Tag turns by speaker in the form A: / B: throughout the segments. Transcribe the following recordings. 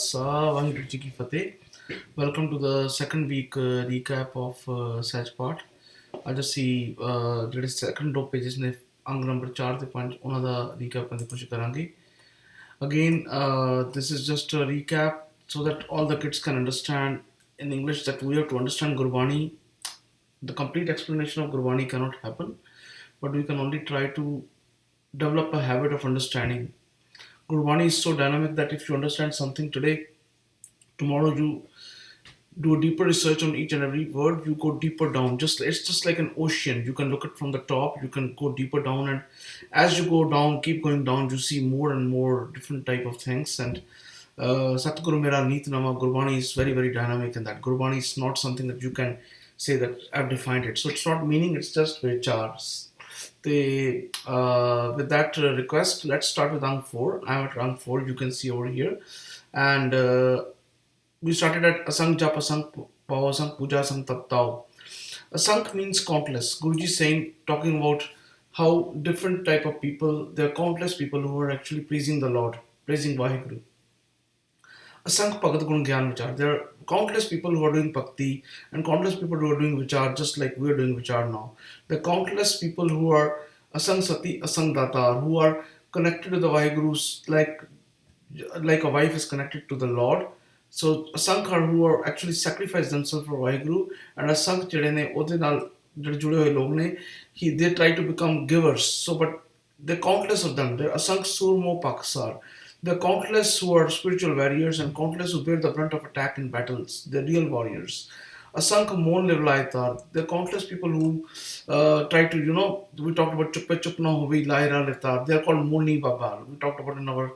A: Vaheguru Ji Ki Fateh. Welcome to the second week recap of Sehaj part. ਅੱਜ ਅਸੀਂ ਜਿਹੜੇ second ਦੋ pages ਨੇ ਅੰਗ ਨੰਬਰ 4 ਤੇ 5 ਉਹਨਾਂ ਦਾ ਰੀਕੈਪ ਕਰਨ ਦੀ ਕੋਸ਼ਿਸ਼ ਕਰਾਂਗੇ. Again, this is just a recap so that all the kids can understand in English that we have to understand Gurbani. The complete explanation of Gurbani cannot happen, but we can only try to develop a habit of understanding. Gurbani is so dynamic that if you understand something today, tomorrow you do a deeper research on each and every word, you go deeper down. Just it's just like an ocean. You can look at from the top, you can go deeper down, and as you go down, keep going down, you see more and more different type of things. And Satguru Mera Neetnama Gurbani is very, very dynamic, and that Gurbani is not something that you can say that I've defined it. So it's not meaning, it's just Veechaars. With that request, let's start with Rang 4. I'm at Rang 4, you can see over here. And we started at Asang Jap, Asang Pao, Asang Puja, Asang Tat Tao. Asang means countless. Guruji is saying, talking about how different type of people, there are countless people who are actually praising the Lord, praising Vaheguru. Asang Bhagat Gun Gyan Vichar. There are countless people who are doing bhakti and countless people who are doing vichar just like we are doing vichar now. There are countless people who are Asang Sati, Asang Datar, who are connected to the Vahegurus like a wife is connected to the Lord. So Asang are who are actually sacrifice themselves for Vaheguru, and Asang ਜਿਹੜੇ ਨੇ ਉਹਦੇ ਨਾਲ ਜਿਹੜੇ ਜੁੜੇ ਹੋਏ ਲੋਕ ਨੇ they try to become givers. So but there are countless of them. There are Asang Surmo Paksar. There are countless who are spiritual warriors and countless who bear the brunt of attack in battles. They're real warriors. Asank Mon Livlaitar. There are countless people who try to, we talked about Chuppe Chupna Hovi Laira Litar. They are called Moni Baba. We talked about in our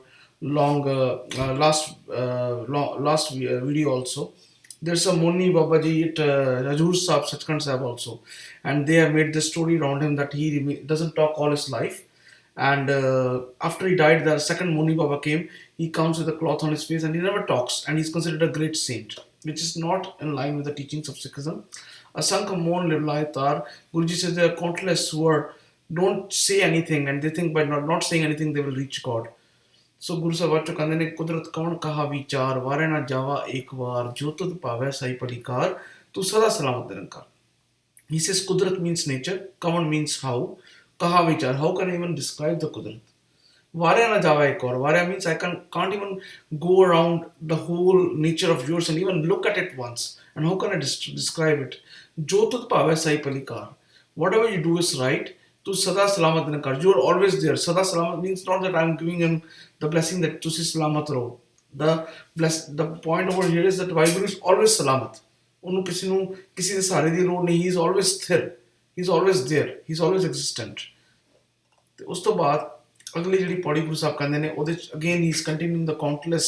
A: last video also. There's a Moni Babaji at Rajur Saab, Sachkhand Sahib also. And they have made this story around him that he doesn't talk all his life. And after he died, the second Moni Baba came. He comes with a cloth on his face and he never talks. And he's considered a great saint, which is not in line with the teachings of Sikhism. Asanka Mon Livlai Tar, Guruji says there are countless who don't say anything and they think by not saying anything they will reach God. So Guru Sahib कहते ने कुदरत कौन कहा विचार वारे ना जावा एक बार जो तुद पावे साई परिकार तू सदा सलामत निरंकार. He says Kudrat means nature, Kavan means how, Kaha Vichar, how can I even describe the Kudrat? Varya na java ek aur. Varya means I can't even go around the whole nature of yours and even look at it once. And how can I describe it? Jo tud pave sai palikar. Whatever you do is right. Tu sada salamat nakar. You are always there. Sada salamat means not that I am giving him the blessing that tusi salamat raho. The point over here is that Vaheguru is always salamat. ਉਹਨੂੰ ਕਿਸੇ ਦੇ ਸਹਾਰੇ ਦੀ ਲੋੜ ਨਹੀਂ. ਹੀ is always ਸਥਿਰ, he is always there, he is always existent. ਤੇ ਉਸ ਤੋਂ ਬਾਅਦ ਅਗਲੀ ਜਿਹੜੀ ਪੌੜੀ ਗੁਰੂ ਸਾਹਿਬ ਕਹਿੰਦੇ ਨੇ ਉਹਦੇ ਚ again he is continuing the countless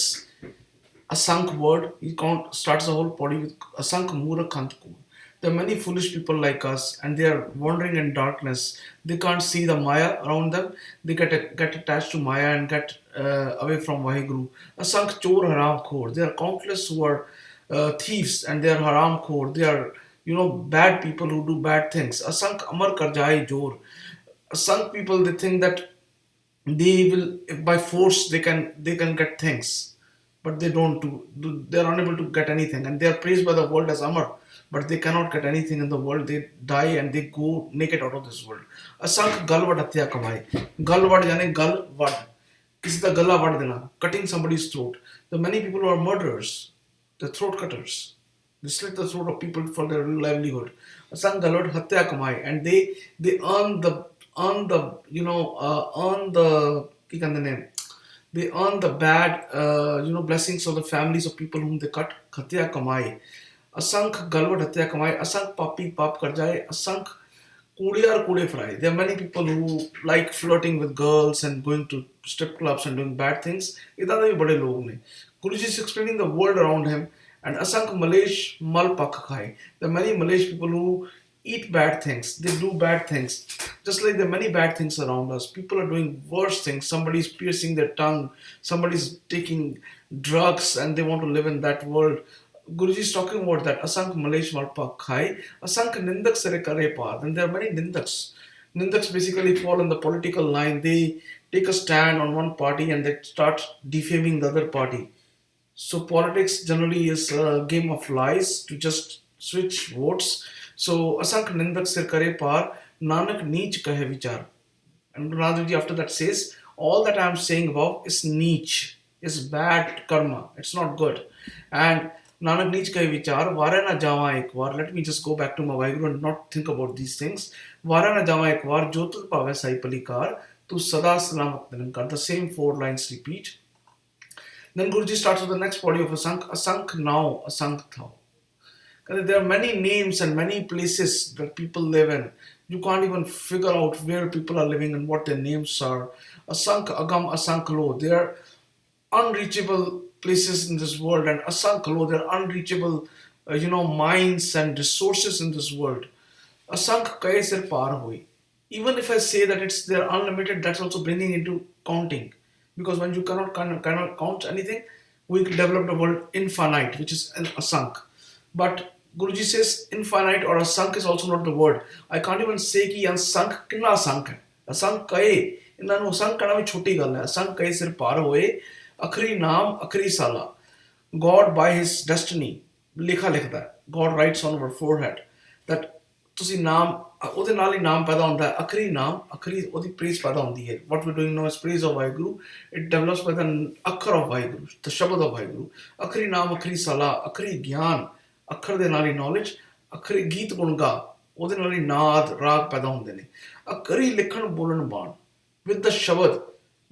A: ਅਸੰਖ word. He starts the whole podi with asank murkh antku. There are many foolish people like us and they are wandering in darkness. They can't see the maya around them. They get attached to maya and get away from Vaheguru. Asank chor haram khor. There are countless who are thieves and they are haram khor. They are bad people who do bad things. Asank amar karjai jor. Some people they think that they will by force they can get things, but they don't they are unable to get anything and they are praised by the world as amar, but they cannot get anything in the world. They die and they go naked out of this world. Asank galwad hatya kamai. Galwad yani galwad, kisi da gala wad dena, cutting somebody's throat. The many people who are murderers, the throat cutters, they slit the throat of people for their livelihood. Asank galwad hatya kamai, and they earn the they earn the bad blessings of the families of people whom they cut. Khatya kamai. Asank galwad hatya kamai. Asank papi pap kar jaye. Asank kudiyar kude fry. There are many people who like flirting with girls and going to strip clubs and doing bad things. Idana bhi bade log ne. Guruji is explaining the world around him. And asank malesh mal pak khai. There are many Malaysian people who eat bad things. They do bad things. Just like there are many bad things around us. People are doing worse things. Somebody's piercing their tongue. Somebody's taking drugs and they want to live in that world. Guruji is talking about that. Asank Malesh Malpa Khai. Asank Nindak Sare Kare Path. And there are many Nindaks. Nindaks basically fall in the political line. They take a stand on one party and they start defaming the other party. So politics generally is a game of lies to just switch votes. So asank nindak sir kare par nanak neech kahe vichar. And Guru Nanak Ji after that says, all that I am saying above is niche, is bad karma. It's not good. And Nanak Neech Kahi Vichar, Vare na jawa ek var. Let me just go back to my Vaheguru and not think about these things. Vare na jawa ek var, jo tud pave sai palikar, tu sada salamat nirankar. The same four lines repeat. Then Guruji starts with the next body of Asank. Asank now, Asank thao. There are many names and many places that people live in. You can't even figure out where people are living and what their names are. Asank Agam, Asank Lo. They are unreachable places in this world, and Asank Lo, there are unreachable, minds and resources in this world. Asank Kaye Sir Par Hui. Even if I say that it's they're unlimited, that's also bringing into counting. Because when you cannot count anything, we develop the word infinite, which is an asank. But Guruji says infinite or asank is also not the word. I can't even say कि asank कितना asank है. Asank कहे इन्होंने asank करना भी छोटी गल है. Asank कहे सिर पार होए अखरी नाम अखरी साला. God by his destiny लिखा लिखता है. God writes on our forehead that ਤੁਸੀਂ ਨਾਮ ਉਹਦੇ ਨਾਲ ਹੀ ਨਾਮ ਪੈਦਾ ਹੁੰਦਾ ਹੈ ਅਖਰੀ ਨਾਮ ਅਖਰੀ ਉਹਦੀ ਪ੍ਰੇਜ਼ ਪੈਦਾ ਹੁੰਦੀ ਹੈ what we're doing now is praise of Waheguru it develops by the ਅੱਖਰ of ਵਾਹਿਗੁਰੂ the ਸ਼ਬਦ of ਵਾਹਿਗੁਰੂ ਅਖਰੀ ਨਾਮ ਅਖਰੀ ਸਲਾ ਅਖਰੀ ਗਿਆਨ ਅੱਖਰ ਦੇ ਨਾਲ ਹੀ knowledge ਅਖਰੀ ਗੀਤ ਗੁਣ ਗਾ ਉਹਦੇ ਨਾਲ ਹੀ ਨਾਦ ਰਾਗ ਪੈਦਾ ਹੁੰਦੇ ਨੇ ਅਖਰੀ ਲਿਖਣ ਬੋਲਣ ਬਾਣ with the ਸ਼ਬਦ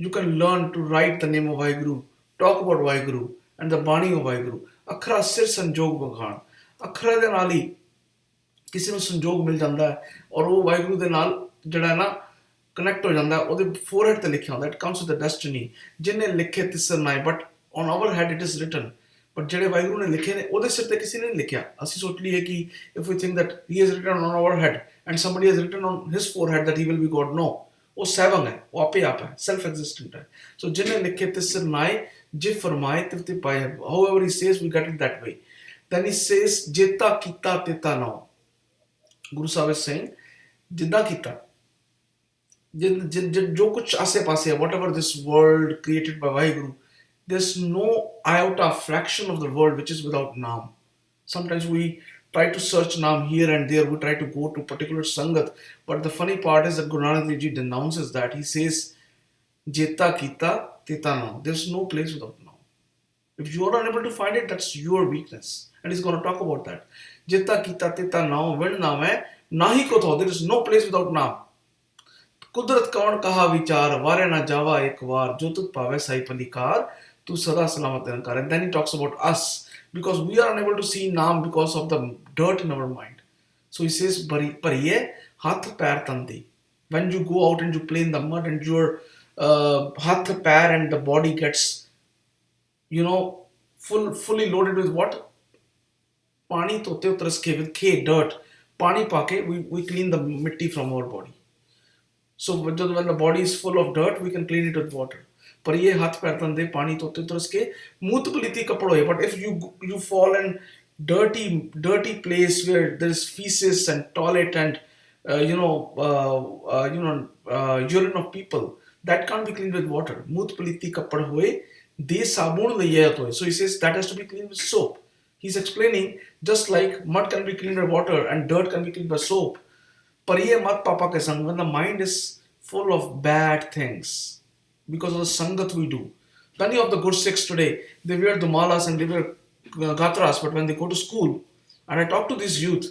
A: you can learn to write the name of Waheguru talk about Waheguru and the ਬਾਣੀ of ਵਾਹਿਗੁਰੂ ਅੱਖਰਾ ਸਿਰ ਸੰਜੋਗ ਵਿਖਾਣ ਅੱਖਰਾਂ ਦੇ ਨਾਲ ਹੀ ਕਿਸੇ ਨੂੰ ਸੰਜੋਗ ਮਿਲ ਜਾਂਦਾ ਹੈ ਔਰ ਉਹ ਵਾਹਿਗੁਰੂ ਦੇ ਨਾਲ ਜਿਹੜਾ ਹੈ ਨਾ ਕਨੈਕਟ ਹੋ ਜਾਂਦਾ ਉਹਦੇ ਫੋਰਹੈਡ ਤੇ ਲਿਖਿਆ ਹੁੰਦਾ it comes with the destiny ਜਿਹਨੇ ਲਿਖੇ ਤਿਸਰ ਨਾਏ but on our head it is written but ਜਿਹੜੇ ਵਾਹਿਗੁਰੂ ਨੇ ਲਿਖੇ ਨੇ ਉਹਦੇ ਸਿਰ ਤੇ ਕਿਸੇ ਨੇ ਨਹੀਂ ਲਿਖਿਆ ਅਸੀਂ ਸੋਚ ਲਈਏ ਕਿ if we think that he has written on our head and somebody has written on his forehead that he will be God no ਉਹ ਸੈਵੰਗ ਹੈ ਉਹ ਆਪੇ ਆਪ ਹੈ ਸੈਲਫ ਐਗਜ਼ਿਸਟੈਂਟ ਹੈ ਸੋ ਜਿਹਨੇ ਲਿਖੇ ਤਿਸਰ ਨਾਏ ਜੇ ਫਰਮਾਏ ਤਿਵ ਪਾਏ however he says we get it that way then he says jeta kita teta now Guru Sahib is saying ਜਿੱਦਾਂ ਕੀਤਾ ਜੋ ਕੁਛ ਆਸੇ ਪਾਸੇ ਹੈ whatever this world created by Vaheguru there's no iota fraction of the world which is without naam sometimes we try to search naam here and there we try to go to particular sangat but the funny part is that Guru Nanak Dev Ji denounces that he says jeta kita teta now there's no place without naam if you are unable to find it that's your weakness and he's going to talk about that jeta kita teta now when naam hai nahi ko tho there is no place without naam कुदरत कौन कहा विचार वारे ना जावा एक बार जो तुत पावे साई पलिकार तू सदा सलामत निरंकार and then he talks about us because we are unable to see naam because of the dirt in our mind so he says पर ये हाथ पैर तंदी when you go out and you play in the mud and your हाथ पैर and the body gets fully loaded with what पानी धोते उतरस के with clay dirt पानी पाके we clean the मिट्टी from our body so when the body is full of dirt we can clean it with water पर ये हाथ पैर तंदे पानी धोते उतरस के मूत पलीती कपड़ो है but if you fall in dirty place where there is feces and toilet and urine of people that can't be cleaned with water मूत पलीती कपड़ होए दे साबुन लइया तो so he says that has to be cleaned with soap he's explaining just like mud can be cleaned by water and dirt can be cleaned by soap पर ये मत पापा के संग when the mind is full of bad things because of the sangat we do many of the good Sikhs today they wear dumalas and they wear gatras but when they go to school and I talk to these youth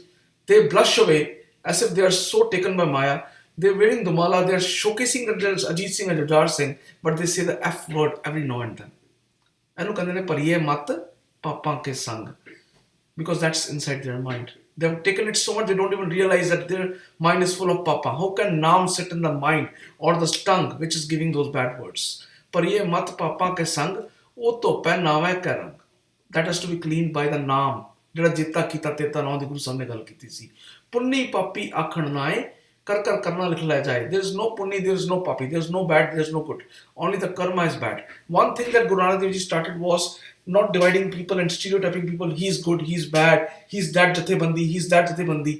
A: they blush away as if they are so taken by Maya they're wearing dumala they're showcasing that there's Ajit Singh and Jujhar Singh but they say the F word every now and then ਇਹਨੂੰ ਕਹਿੰਦੇ ਨੇ ਪਰ ਇਹ ਮਤ ਪਾਪਾ ਕੇ ਸੰਗ because that's inside their mind they've taken it so much they don't even realize that their mind is full of papa how can naam sit in the mind or the tongue which is giving those bad words par ye mat papa ke sang o to pe naam hai ka rang that has to be cleaned by the naam ਜਿਹੜਾ ਜੀਤਾ ਕੀਤਾ ਤੇਤਾ ਨਾਮ ਦੀ ਗੁਰੂ ਸਾਹਿਬ ਨੇ ਗੱਲ ਕੀਤੀ ਸੀ ਪੁੰਨੀ ਪਾਪੀ ਆਖਣ ਨਾਏ कर कर करना लिख ला जाए there is no punni there is no papi there is no bad there is no good only the karma is bad one thing that Guru Nanak Dev Ji started was not dividing people and stereotyping people he is good he is bad he's that jathebandi he's that jathebandi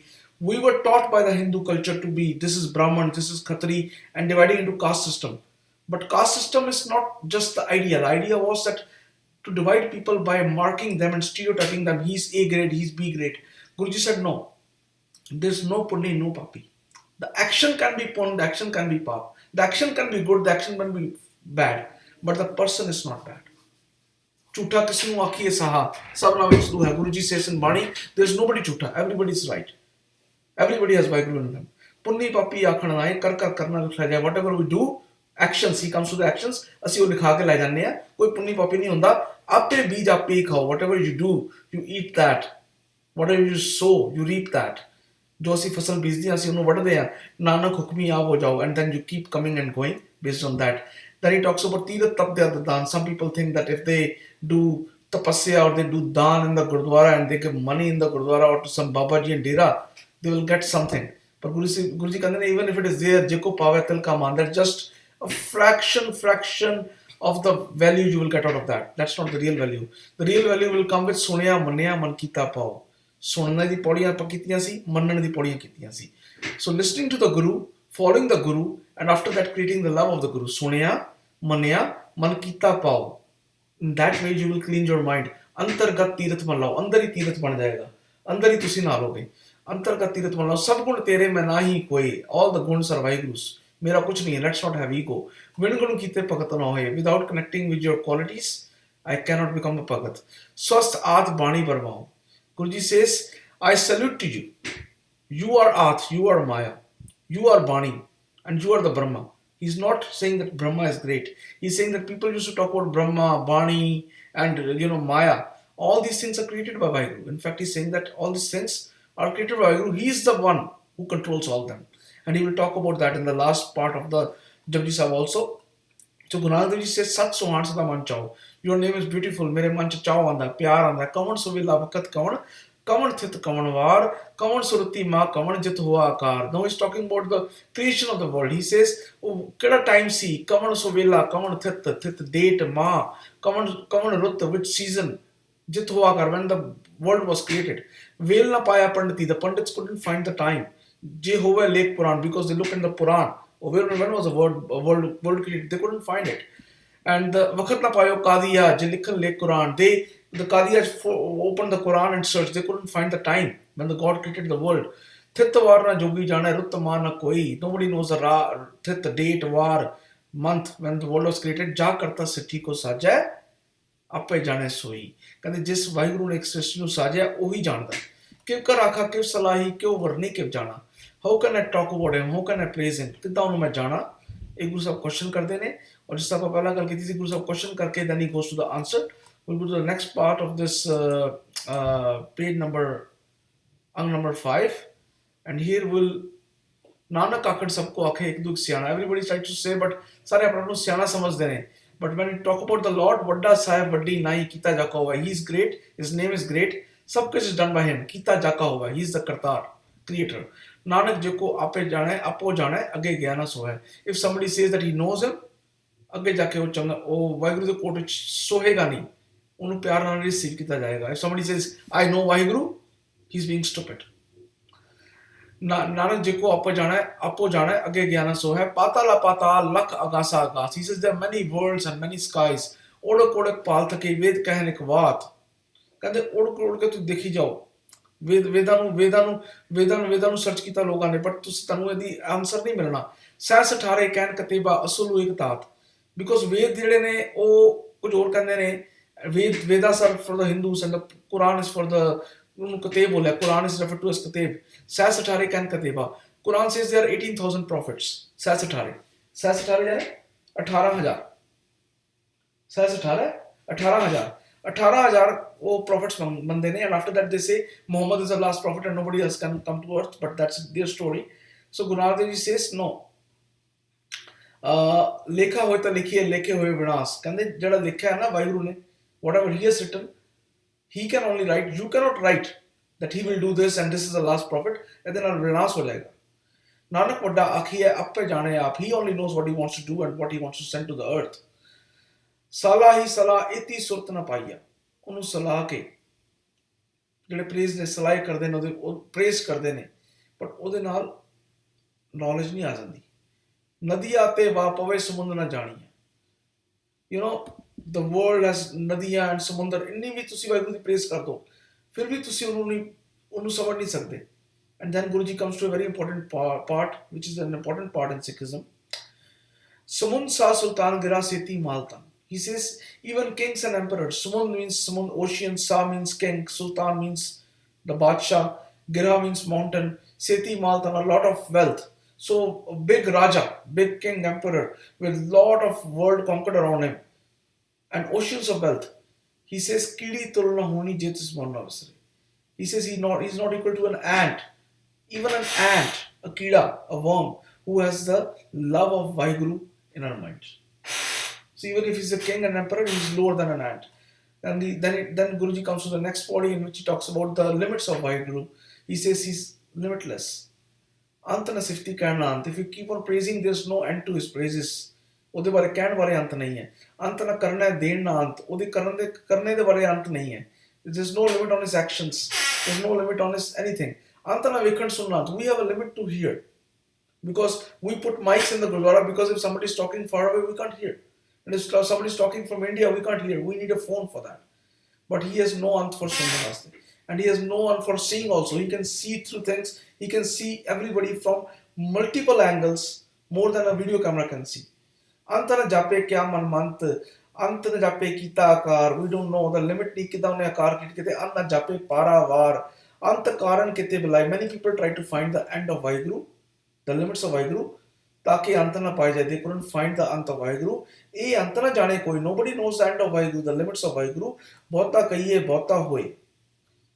A: we were taught by the Hindu culture to be this is Brahman this is Khatri and dividing into caste system but caste system is not just the idea was that to divide people by marking them and stereotyping them. He's A grade, he's B grade. Guruji said no. There's no punni, no papi. The action can be pun, the action can be pap. The action can be good, the action can be bad. But the person is not bad. Chuta kisnu akhiye saha. Sabna Vishnu hai. Guruji says in Bani, there's nobody chuta. Everybody is right. Everybody has Vaheguru in them. Punni papi akhana nahi, kar karna likha jai. Whatever we do, actions, he comes to the actions, ਅਸੀਂ ਉਹ ਲਿਖਾ ਕੇ ਲੈ ਜਾਂਦੇ ਆ ਕੋਈ ਪੁੰਨੀ ਪਾਪੀ ਨਹੀਂ ਹੁੰਦਾ ਆਪੇ ਬੀਜ ਆਪੇ ਹੀ ਖਾਓ whatever you do you eat that whatever you sow you reap that ਜੋ ਅਸੀਂ ਫਸਲ ਬੀਜਦੇ ਹਾਂ ਅਸੀਂ ਉਹਨੂੰ ਵੱਢਦੇ ਹਾਂ ਨਾਨਕ ਹੁਕਮੀ ਆਪ ਹੋ ਜਾਓ and then you keep coming and going based on that. Then he talks about ਤੀਰਥ ਤਪ ਦੇ ਦਾਨ. Some people think that if they do tapasya or they do daan in the gurdwara and they give money in the gurdwara or to some babaji and dera they will get something. But Guruji ਕਹਿੰਦੇ ਨੇ even if it is there jeko paave til ka maan, that's just a fraction of the value you will get out of that. That's not the real value. The real value will come with ਸੁਣਿਆ ਮੰਨਿਆ ਮਨ ਕੀਤਾ ਪਾਓ. ਸੁਣਨ ਦੀ ਪੌੜੀਆਂ ਆਪਾਂ ਕੀਤੀਆਂ ਸੀ, ਮੰਨਣ ਦੀ ਪੌੜੀਆਂ ਕੀਤੀਆਂ ਸੀ. So listening to the Guru, following the Guru, and after that creating the love of the Guru. ਸੁਣਿਆ ਮੰਨਿਆ ਮਨ ਕੀਤਾ ਪਾਓ. In that way you will clean your mind. ਅੰਤਰਗਤ ਤੀਰਥ ਬਣ ਲਓ. ਅੰਦਰ ਹੀ ਤੀਰਥ ਬਣ ਜਾਏਗਾ. ਅੰਦਰ ਹੀ ਤੁਸੀਂ ਨਹਾ ਲੋਗੇ. ਅੰਤਰਗਤ ਤੀਰਥ ਬਣ ਲਓ. ਸਭ ਗੁਣ ਤੇਰੇ ਮੈਂ ਨਾਹੀ ਕੋਈ. All the guns are Vaheguru's. मेरा कुछ नहीं है. Let's not have ego. Win गुण कीते भगत ना होए. Without connecting with your qualities, I cannot become a bhagat. स्वस्थ आत बाणी परमाओ. Guruji says, I salute to you. You are At, you are Maya, you are Bani, and you are the Brahma. He's not saying that Brahma is great. He's saying that people used to talk about Brahma, Bani, and Maya. All these things are created by Vaheguru. In fact, he's saying that all these things are created by Vaheguru. He is the one who controls all them. And he will talk about that in the last part of the Japji Sahib also. So Guru Nanak Dev Ji says, Sat Sohan Sada Man Chao. Your name is beautiful. Mere man cha chao anda, pyar anda. Kavan suvila vakat kavan, kavan thit kavan var, kavan suruti ma, kavan jit hua akar. Now he's talking about the creation of the world. He says, keda time see, kavan suvila, kavan thit date ma, kavan rut, which season, jit hua akar, when the world was created. Vel na paya panditi. The pandits couldn't find the time. Jehovah Lake Puran, because they looked in the Puran. When was the world created? They couldn't find it. And the Vakat na payo Qadiya, Jelikhan Lake Quran. The Qadiyas opened the Quran and searched. They couldn't find the time when the God created the world. Thit war na jogi jana, ruttama na koi. Nobody knows the thit, date, war, month when the world was created. Ja karta siddhi ko sajay, ape jane soi. कहते जिस वाहिगुरु ने एक सृष्टि ਨੂੰ ਸਾਜਿਆ ਉਹੀ ਜਾਣਦਾ ਕਿ ਕਰ ਆਖਾ ਕਿ ਸਲਾਹੀ ਕਿਉਂ ਵਰਨੀ ਕਿ ਜਾਣਾ. How can I talk about him? How can I praise him? ਕਿੱਦਾਂ ਉਹਨੂੰ ਮੈਂ ਜਾਣਾ? एक गुरु साहब क्वेश्चन करते हैं और जिस तरह पहला गल की थी गुरु साहब क्वेश्चन करके then he goes to the answer. We'll go to the next part of this page number 5 and here will Nanak आखड़ सबको आखे एक दुख सियाना. Everybody tries to say but सारे अपने को सियाना समझते हैं. But when we talk about the Lord, वड्डा साहिब वड्डी नाई कीता जाका हुआ. He is great. His name is great. सब कुछ is done by him. कीता जाका हुआ. He is the Kartar, creator. Nanak जेको आपे जाने आपो जाने अगे ज्ञान सो है. If somebody says that he knows him, अगे जाके वो चंगा वो वाहिगुरु के कोट सोहेगा नहीं. उन्हें प्यार नाल रिसीव किया जाएगा. If somebody says I know Vaheguru, he's being stupid. Nanak जेको आपो जाने अगे ज्ञान सो है. पाताला पाताल लख आगासा आगास. He says there are many worlds and many skies. ओढ़ कोड़क पाल थके वेद कहने एक बात. कहते ओढ़ के तू देखी जाओ. वेदां ਨੂੰ ਸਰਚ ਕੀਤਾ ਲੋਕਾਂ ਨੇ ਬਟ ਤੁਸੀਂ ਤੁਹਾਨੂੰ ਇਹਦੀ ਆਨਸਰ ਨਹੀਂ ਮਿਲਣਾ. ਸਹਿ ਸਠਾਰੇ ਕਹਿਣ ਕਤੇਬਾ ਅਸਲ ਇੱਕ ਤਾਤ ਬਿਕੋਜ਼ ਵੇਦ ਜਿਹੜੇ ਨੇ ਉਹ ਕੁਝ ਹੋਰ ਕਹਿੰਦੇ ਨੇ. Vedas are for the Hindus and the Quran is for the ਕਤੇਬ ਬੋਲਿਆ. Quran is referred to as ਕਤੇਬ. ਸਹਿ ਸਠਾਰੇ ਕਹਿਣ ਕਤੇਬਾ. Quran says there are 18,000 prophets. ਸਹਿ ਸਠਾਰੇ ਜਾਨੇ 18,000 ਸਹਿ ਸਠਾਰੇ 18,000 वो prophets bande ne and after that they say Muhammad is the last prophet and nobody has come to earth but that's their story. So Guru Nanak Dev Ji says no lekha hoye ta likhiye lekhe hoye vinas. Kande jada likhya hai na Vaheguru ne whatever he has written he can only write. You cannot write that he will do this and this is the last prophet and then vinas ho jayega. Nanak vadda akhiye appe jane aap. He only knows what he wants to do and what he wants to send to the earth. Salah hi salah iti surat na paiya. ਉਹਨੂੰ ਸਲਾਹ ਕੇ ਜਿਹੜੇ praise ਨੇ ਸਲਾਹ ਕਰਦੇ ਨੇ ਉਹਦੇ ਉਹ praise ਕਰਦੇ ਨੇ ਬਟ ਉਹਦੇ ਨਾਲ ਨੌਲੇਜ ਨਹੀਂ ਆ ਜਾਂਦੀ. ਨਦੀ ਆਤੇ ਵਾ ਪਵੇ ਸਮੁੰਦਰ ਨਾ ਜਾਣੀ. The world has ਨਦੀਆਂ and ਸਮੁੰਦਰ, ਇੰਨੀ ਵੀ ਤੁਸੀਂ ਵਾਹਿਗੁਰੂ ਦੀ ਪ੍ਰੇਜ਼ ਕਰ ਦੋ, ਫਿਰ ਵੀ ਤੁਸੀਂ ਉਹਨੂੰ ਸਮਝ ਨਹੀਂ ਸਕਦੇ. And then Guruji comes to a very important part, which is an important part in Sikhism. Sumun sa sultan gira seti maltan. He says even kings and emperors. Sumun means Sumun, ocean. Sa means king. Sultan means the Badshah. Gira means mountain. Seti maltan, a lot of wealth. So a big Raja, big king, emperor with lot of world conquered around him and oceans of wealth. He says kidi tulna honi jetis manavasri. He says he's not equal to an ant. Even an ant, a kida, a worm, who has the love of Vaheguru in our minds. So even if he's a king and emperor, he's lower than an ant. And then Guruji comes to the next body in which he talks about the limits of Vaheguru. He says he's limitless. Antana sifti kahna ant. If you keep on praising, there's no end to his praises. ਉਹਦੇ ਬਾਰੇ ਕਹਿਣ ਬਾਰੇ ਅੰਤ ਨਹੀਂ ਹੈ. ਅੰਤ ਨਾ ਕਰਨਾ ਹੈ, ਦੇਣ ਨਾ ਅੰਤ. ਉਹਦੇ ਕਰਨੇ ਦੇ ਬਾਰੇ ਅੰਤ ਨਹੀਂ ਹੈ. There's no limit on his actions. There's no limit on his anything. ਅੰਤ ਨਾ ਵੇਖਣ ਸੁਣਨਾ. We have a limit to hear. Because we put mics in the Gurdwara, because if somebody is talking far away, we can't hear. And if somebody is talking from India, we can't hear. We need a phone for that. But he has no ant for Sundarasti. And he has no ant for seeing also. He can see through things. He can see everybody from multiple angles, more than a video camera can see. Antana jape kya man mant, antana jape kita akar, we don't know the limit ni kita unne akar kite, anna jape paravar, ant karan kite bilai. Many people try to find the end of Vaheguru, the limits of Vaheguru, ताकि अंत ना पाए जाए. They couldn't find the अंत of Vaheguru. ये अंत ना जाने कोई. Nobody knows the end of Vaheguru, the limits of Vaheguru. बहुता कहिए बहुता होए.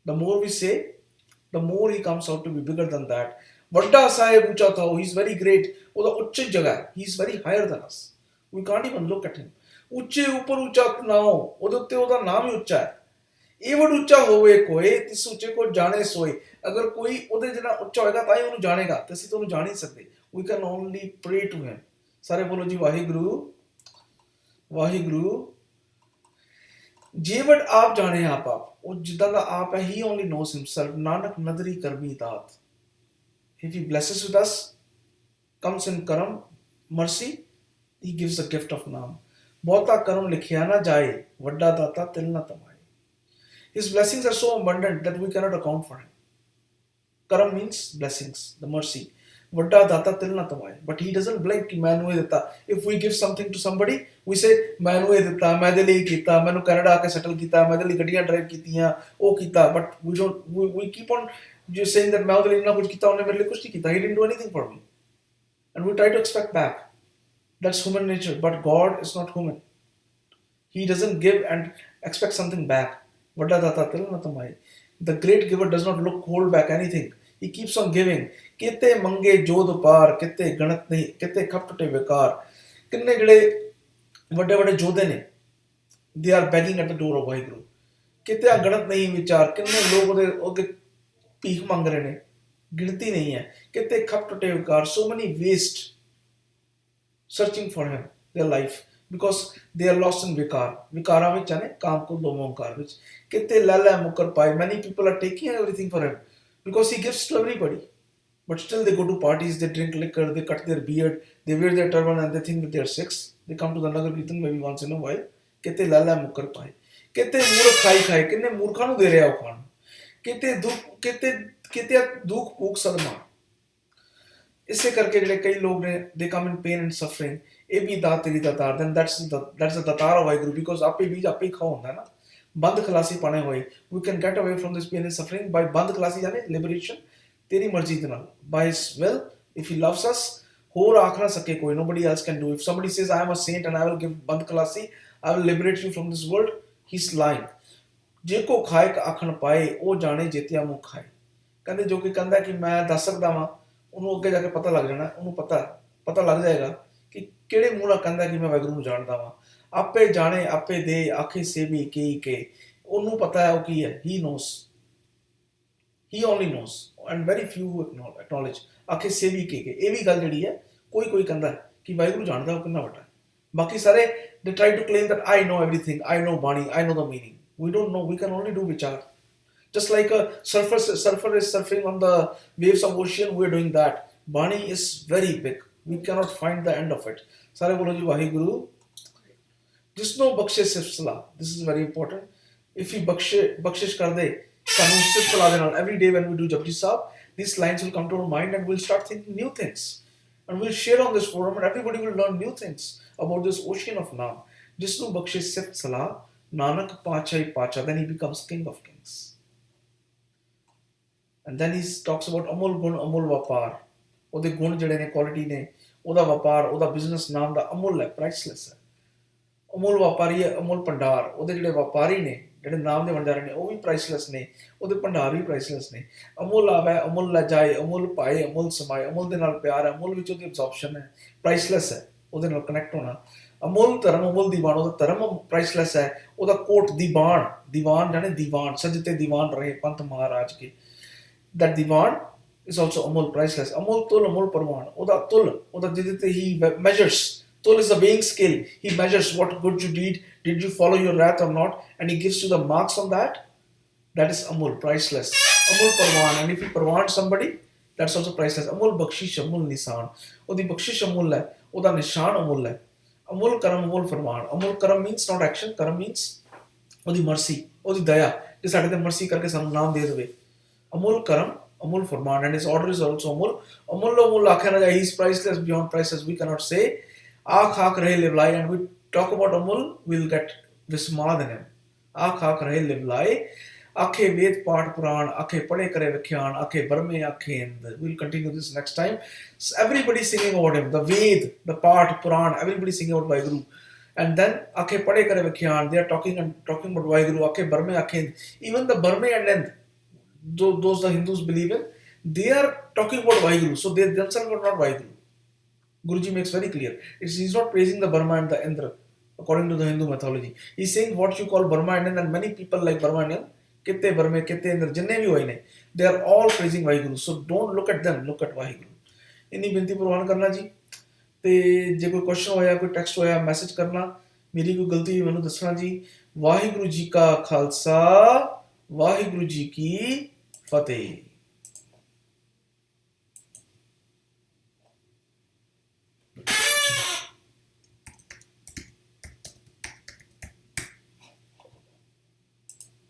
A: The more we say, the more he comes out to be bigger than that. वड्डा साहेब ऊंचा था, he is very great. वो तो उच्च जगह है. He is very higher than us. We can't even look at him. ਉੱਚੇ ਉੱਪਰ ਉੱਚਾ ਨਾ ਹੋ, ਉਹਦੇ ਉੱਤੇ ਉਹਦਾ ਨਾਮ ਹੀ ਉੱਚਾ ਹੈ. ਇਹ ਵਡ ਉੱਚਾ ਹੋਵੇ ਕੋਏ ਤਿਸ ਉੱਚੇ ਕੋ ਜਾਣੇ ਸੋਏ. ਅਗਰ ਕੋਈ ਉਹਦੇ ਜਿਹੜਾ ਉੱਚਾ ਹੋਏਗਾ ਤਾਂ ਹੀ ਉਹਨੂੰ ਜਾਣੇਗਾ, ਤੇ ਅਸੀਂ ਤਾਂ ਉਹਨੂੰ ਜਾਣ ਨਹੀਂ ਸਕਦੇ. We can only pray to him. ਸਾਰੇ ਬੋਲੋ ਜੀ ਵਾਹਿਗੁਰੂ ਵਾਹਿਗੁਰੂ. ਜੇ ਵਡ ਆਪ ਜਾਣੇ ਆਪ ਉਹ ਜਿੱਦਾਂ ਦਾ ਆਪ ਹੈ. He only knows himself. Nanak ਨਦਰੀ ਕਰਮੀ ਦਾਤ. If he blesses with us, comes in karam, mercy, he gives the gift of naam. ਬਹੁਤਾ ਕਰਮ ਲਿਖਿਆ ਨਾ ਜਾਏ, ਵੱਡਾ ਦਾਤਾ ਤਿਲ ਨਾ ਤਮਾਏ. His blessings are so abundant that we cannot account for him. Karam means blessings, the mercy. ਵੱਡਾ ਦਾਤਾ ਤਿਲ ਨਾ ਤਮਾਏ. But he doesn't blink ਕਿ ਮੈਨੂੰ ਇਹ ਦਿੱਤਾ. If we give something to somebody, we say ਮੈਨੂੰ ਇਹ ਦਿੱਤਾ, ਮੈਂ ਇਹਦੇ ਲਈ ਕੀਤਾ, ਮੈਨੂੰ ਕੈਨੇਡਾ ਆ ਕੇ ਸੈਟਲ ਕੀਤਾ, ਮੈਂ ਇਹਦੇ ਲਈ ਗੱਡੀਆਂ ਡਰਾਈਵ ਕੀਤੀਆਂ, ਉਹ ਕੀਤਾ. But we keep on just saying that ਮੈਂ ਉਹਦੇ ਲਈ ਇੰਨਾ ਕੁਝ ਕੀਤਾ, ਉਹਨੇ ਮੇਰੇ ਲਈ ਕੁਝ ਨਹੀਂ ਕੀਤਾ. He didn't do anything for me. And we try to expect back. That's human nature. But God is not human. He doesn't give and expect something back. The great giver does not hold back anything. He keeps on giving. Kite mange jod par, kite ganat nahi, kite khapte vikar. Kinne jade vade jodhe ne, they are begging at the door of Vaheguru. Kite ganat nahi vichar, kinne log ode peek mang rahe ne, गिनती नहीं है. कितने खप टुटे विकार. So many waste searching for him their life because they are lost in vikar. Vikara ਵਿੱਚ ਆਨੇ ਕਾਮ ਕੋ ਲੋਮੋਕਾਰ ਵਿੱਚ. ਕਿਤੇ ਲਾਲਾ ਮੁਕਰ ਪਾਏ. Many people are taking everything for him because he gives to everybody. But still they go to parties, they drink liquor, they cut their beard, they wear their turban and they think that they are Sikhs. They come to the Nagar Kirtan maybe once in a while. ਕਿਤੇ ਲਾਲਾ ਮੁਕਰ ਪਾਏ. ਕਿਤੇ ਮੂਰਖ ਖਾਈ ਕਿੰਨੇ ਮੂਰਖਾਂ ਨੂੰ ਦੇ ਰਿਹਾ ਉਹ ਖਾਣ. ਕਿਤੇ ਦੁੱਖ ਭੂਖ ਸਦਮਾ. ਇਸੇ ਕਰਕੇ ਜਿਹੜੇ ਕਈ ਲੋਕ ਨੇ they come in pain and suffering. ਇਹ ਵੀ ਦਾਤ ਤੇਰੀ ਦਾਤਾਰ. then that's the Datar of Vaheguru because ਆਪੇ ਬੀਜ ਆਪੇ ਖਾਓ ਹੁੰਦਾ ਨਾ. ਬੰਦ ਖਲਾਸੀ ਪਾਣੇ ਹੋਏ. we can get away from this pain and suffering by ਬੰਦ ਖਲਾਸੀ ਜਾਨੇ liberation ਤੇਰੀ ਮਰਜ਼ੀ ਦੇ ਨਾਲ. by his will if he loves us. ਹੋਰ ਆਖ ਨਾ ਸਕੇ ਕੋਈ. nobody else can do. if somebody says I am a saint and I will give ਬੰਦ ਖਲਾਸੀ, I will liberate you from this world, he's lying. ਜੇ ਕੋ ਖਾਏ ਆਖਣ ਪਾਏ ਉਹ ਜਾਣੇ ਜੇਤਿਆ ਮੂੰਹ ਖਾਏ. ਕਹਿੰਦੇ ਜੋ ਕਿ ਕਹਿੰਦਾ ਕਿ ਮੈਂ ਦੱਸ ਸਕਦਾ ਵਾਂ, ਉਹਨੂੰ ਅੱਗੇ ਜਾ ਕੇ ਪਤਾ ਲੱਗ ਜਾਣਾ. ਉਹਨੂੰ ਪਤਾ ਲੱਗ ਜਾਏਗਾ ਕਿ ਕਿਹੜੇ ਮੂੰਹ ਨਾਲ ਕਹਿੰਦਾ ਕਿ ਮੈਂ ਵਾਹਿਗੁਰੂ ਨੂੰ ਜਾਣਦਾ ਵਾਂ. ਆਪੇ ਜਾਣੇ ਆਪੇ ਦੇ ਆਖੇ ਸੇਵੀ ਕੇ. ਉਹਨੂੰ ਪਤਾ ਹੈ ਉਹ ਕੀ ਹੈ. he knows. he only knows and very few acknowledge. ਆਖੇ ਸੇਵੀ ਕੇ. ਇਹ ਵੀ ਗੱਲ ਜਿਹੜੀ ਹੈ ਕੋਈ ਕਹਿੰਦਾ ਕਿ ਵਾਹਿਗੁਰੂ ਜਾਣਦਾ ਉਹ ਕਿੰਨਾ ਵੱਡਾ. ਬਾਕੀ ਸਾਰੇ they try to claim that I know everything, I know Bani, I know the meaning. We don't know. We can only do Veechaar. Just like a surfer is surfing on the waves of ocean, we are doing that. Bani is very big. We cannot find the end of it. Sare bolo ji Vaheguru जिसनों बख्शे सिर्फ सलाह, this is very important. If he बख्शिश कर दे सानू सिर्फ सलाह दे नाल, every day when we do Japji Sahib, these lines will come to our mind and we'll start thinking new things. And we'll share on this forum and everybody will learn new things about this ocean of Naam. जिसनों बख्शे सिर्फ सलाह, नानक पाचा ही पाचा, then he becomes king of kings. And then he talks about Amul गुण अमूल व्यापार, ਉਹਦੇ ਗੁਣ ਜਿਹੜੇ ਨੇ, ਕੁਆਲਿਟੀ ਨੇ, ਉਹਦਾ ਵਪਾਰ, ਉਹਦਾ ਬਿਜ਼ਨਸ ਨਾਮ ਦਾ ਅਮੁੱਲ ਹੈ, ਪ੍ਰਾਈਸਲੈਸ ਹੈ। ਅਮੁੱਲ ਵਪਾਰੀ ਹੈ, ਅਮੁੱਲ ਭੰਡਾਰ, ਉਹਦੇ ਜਿਹੜੇ ਵਪਾਰੀ ਨੇ, ਜਿਹੜੇ ਨਾਮ ਦੇ ਭੰਡਾਰੇ ਨੇ, ਉਹ ਵੀ ਪ੍ਰਾਈਸਲੈਸ ਨੇ, ਉਹਦੇ ਭੰਡਾਰ ਵੀ ਪ੍ਰਾਈਸਲੈਸ ਨੇ। ਅਮੁੱਲ ਆਵੇ ਅਮੁੱਲ ਲੈ ਜਾਏ, ਅਮੁੱਲ ਪਾਏ ਅਮੁੱਲ ਸਮਾਏ, ਅਮੁੱਲ ਦੇ ਨਾਲ ਪਿਆਰ ਹੈ, ਅਮੁੱਲ ਵਿੱਚ ਉਹਦੀ ਐਬਜ਼ੌਰਪਸ਼ਨ ਹੈ, ਪ੍ਰਾਈਸਲੈਸ ਹੈ, ਉਹਦੇ ਨਾਲ ਕਨੈਕਟ ਹੋਣਾ। ਅਮੁੱਲ ਧਰਮ ਅਮੁੱਲ ਦੀਵਾਨ, ਉਹਦਾ ਧਰਮ ਪ੍ਰਾਈਸਲੈਸ ਹੈ, ਉਹਦਾ ਕੋਟ ਦੀਵਾਨ, ਦੀਵਾਨ ਜਾਣੇ ਦੀਵਾਨ, ਸਜਤੇ ਦੀਵਾਨ ਰਹੇ ਪੰਥ ਮਹਾਰਾਜ ਕੇ, that divan is also amul, priceless. Amul tul amul parwan, oda tul, oda jidite he measures, tul is a weighing scale, he measures what good you did you follow your wrath or not, and he gives you the marks on that. That is amul, priceless. Amul parwan, and if you parwan somebody, that's also priceless. Amul bakshish amul nisan, odi bakshish amul hai, oda nishan amul hai. Amul karam amul farman, amul karam means not action, karam means odi mercy, odi daya, je sade te mercy karke sanu naam de deve। Amul करम अमूल फरमान, and his order is also Amul. Amul Amul आखे ना जाए, he is priceless beyond priceless, we cannot say। आख आख रहे live lie, and we talk about Amul, we'll get विस्माद in him। आख आख रहे live lie, आखे वेद पाठ पुराण, आखे पढ़े करे विख्यान, आखे बरमे आखे इंद। We'll continue this next time। Everybody singing about him, the Ved, the Path, Puran, everybody singing about Vaheguru। And then आखे पढ़े करे विख्यान, they are talking about Vaheguru, आखे बरमे आखे इंद। Even the Burme and Ind, those the Hindus believe in, they are talking about Vaheguru, so they themselves are not Vaheguru। Guruji makes very clear, he's not praising the Burma and the Indra according to the Hindu mythology। He's saying what you call Burma and Indra, and many people like Burma and Indra, kitte Burme kitte Indra, jinne bhi hoye ne, they are all praising Vaheguru, so don't look at them, look at Vaheguru। इन्नी बिनती प्रवान करना जी, ते जे कोई question होया, कोई text होया, message करना, मेरी कोई गलती हुई मैनू दसना जी। वाहिगुरु जी का खालसा, वाहिगुरु जी की फतेह।